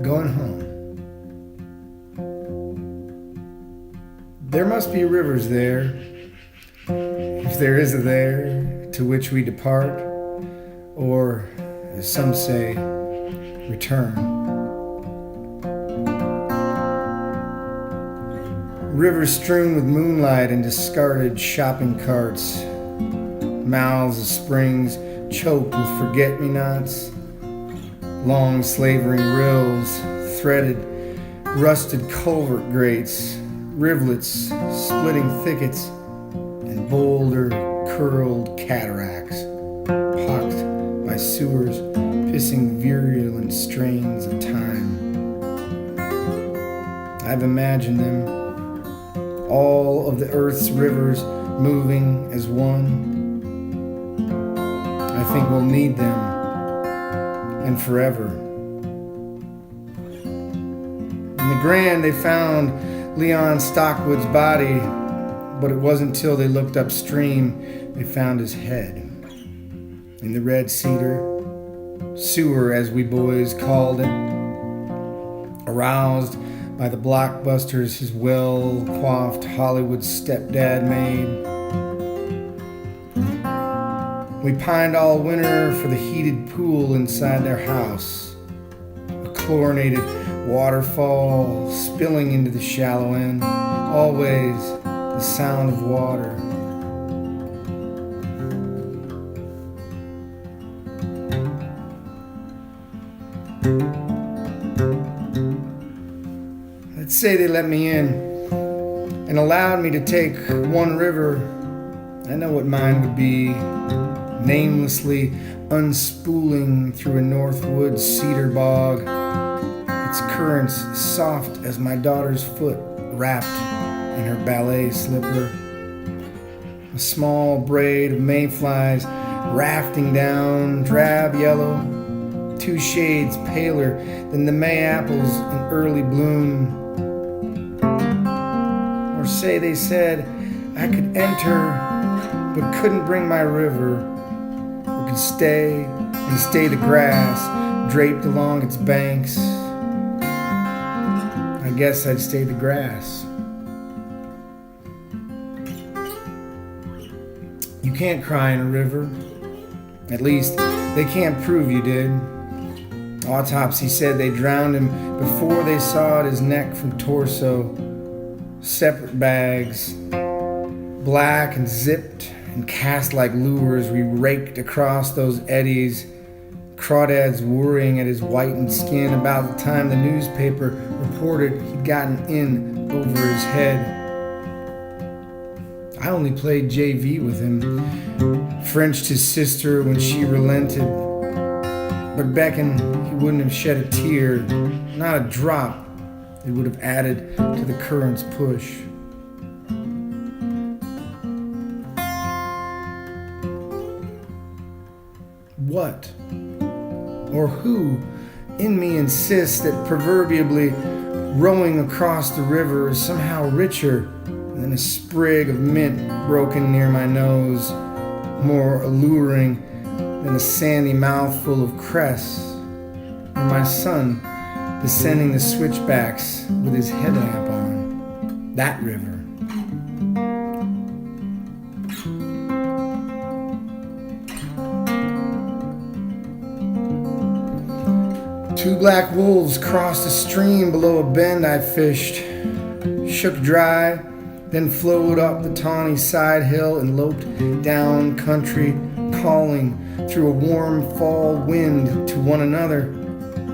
going home. There must be rivers there, if there is a there, to which we depart, or, as some say, return. Rivers strewn with moonlight and discarded shopping carts, mouths of springs choked with forget-me-nots, long slavering rills, threaded, rusted culvert grates, rivulets splitting thickets, and boulder-curled cataracts, pocked by sewers pissing virulent strains of time. I've imagined them, all of the earth's rivers moving as one. I think we'll need them, and forever. In the Grand, they found Leon Stockwood's body, but it wasn't till they looked upstream they found his head. In the Red Cedar, sewer as we boys called it, aroused by the blockbusters his well-coiffed Hollywood stepdad made. We pined all winter for the heated pool inside their house, a chlorinated waterfall spilling into the shallow end, always the sound of water. Let's say they let me in and allowed me to take one river. I know what mine would be, namelessly unspooling through a Northwood cedar bog, its currents soft as my daughter's foot wrapped in her ballet slipper. A small braid of mayflies rafting down, drab yellow, 2 shades paler than the May apples in early bloom. Or say they said I could enter but couldn't bring my river, or could stay and stay the grass draped along its banks. I guess I'd stay the grass. You can't cry in a river. At least, they can't prove you did. Autopsy said they drowned him before they sawed his neck from torso. Separate bags, black and zipped and cast like lures, we raked across those eddies, crawdads worrying at his whitened skin about the time the newspaper reported he'd gotten in over his head. I only played JV with him, Frenched his sister when she relented, but beckoned he wouldn't have shed a tear, not a drop. It would have added to the current's push. What or who in me insists that proverbially rowing across the river is somehow richer than a sprig of mint broken near my nose, more alluring than a sandy mouthful of cress, or my son descending the switchbacks with his headlamp on. That river. Two black wolves crossed a stream below a bend I fished, shook dry, then flowed up the tawny side hill and loped down country, calling through a warm fall wind to one another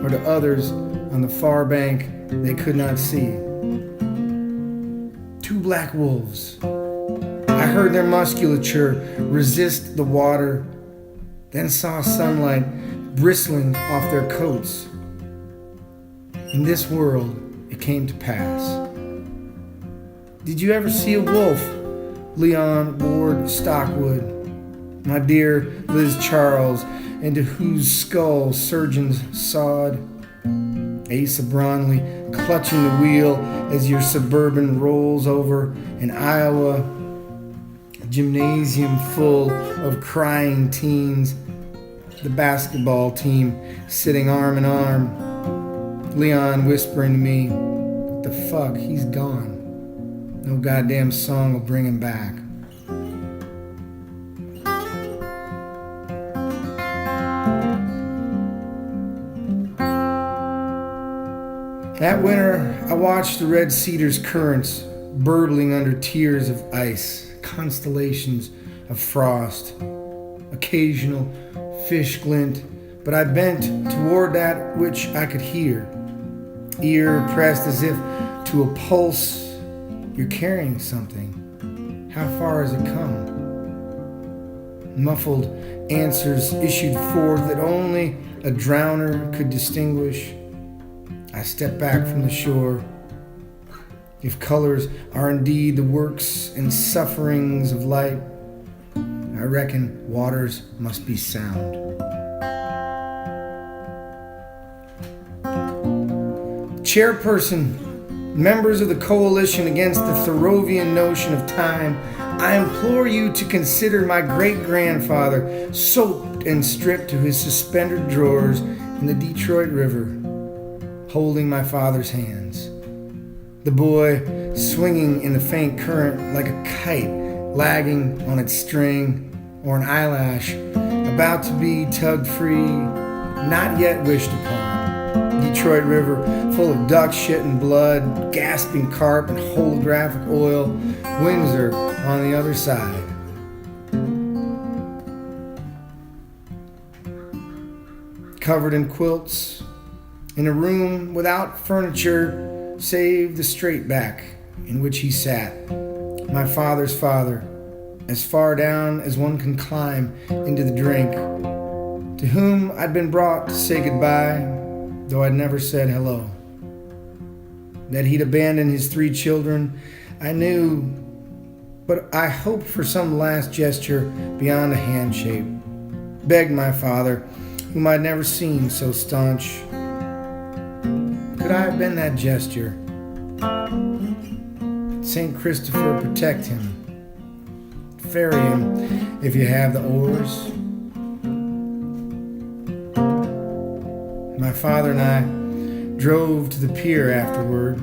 or to others on the far bank they could not see. Two black wolves. I heard their musculature resist the water, then saw sunlight bristling off their coats. In this world, it came to pass. Did you ever see a wolf? Leon Ward Stockwood, my dear Liz Charles, into whose skull surgeons sawed. Asa Bronley clutching the wheel as your Suburban rolls over in Iowa. A gymnasium full of crying teens. The basketball team sitting arm in arm. Leon whispering to me, "What the fuck? He's gone. No goddamn song will bring him back." That winter, I watched the red Cedars currents burbling under tiers of ice, constellations of frost, occasional fish glint, but I bent toward that which I could hear, ear pressed as if to a pulse. You're carrying something. How far has it come? Muffled answers issued forth that only a drowner could distinguish. I step back from the shore. If colors are indeed the works and sufferings of light, I reckon waters must be sound. Chairperson, members of the coalition against the Thoreauvian notion of time, I implore you to consider my great-grandfather soaked and stripped to his suspended drawers in the Detroit River, holding my father's hands. The boy swinging in the faint current like a kite lagging on its string, or an eyelash about to be tugged free, not yet wished upon. Detroit River full of duck shit and blood, gasping carp and holographic oil. Windsor on the other side. Covered in quilts, in a room without furniture save the straight back in which he sat, my father's father, as far down as one can climb into the drink, to whom I'd been brought to say goodbye, though I'd never said hello. That he'd abandoned his 3 children, I knew, but I hoped for some last gesture beyond a handshake. Begged my father, whom I'd never seen so staunch. Could I have been that gesture? St. Christopher, protect him. Ferry him if you have the oars. My father and I drove to the pier afterward,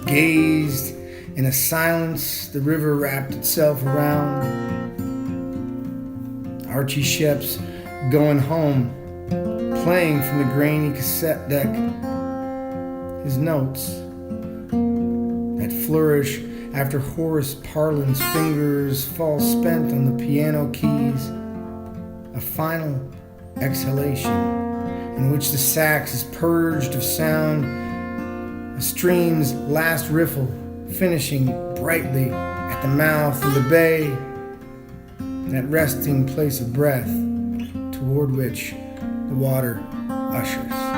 gazed in a silence the river wrapped itself around. Archie Shepp's Going Home, playing from the grainy cassette deck. His notes that flourish after Horace Parlin's fingers fall spent on the piano keys. A final exhalation in which the sax is purged of sound. A stream's last riffle finishing brightly at the mouth of the bay. That resting place of breath toward which the water ushers.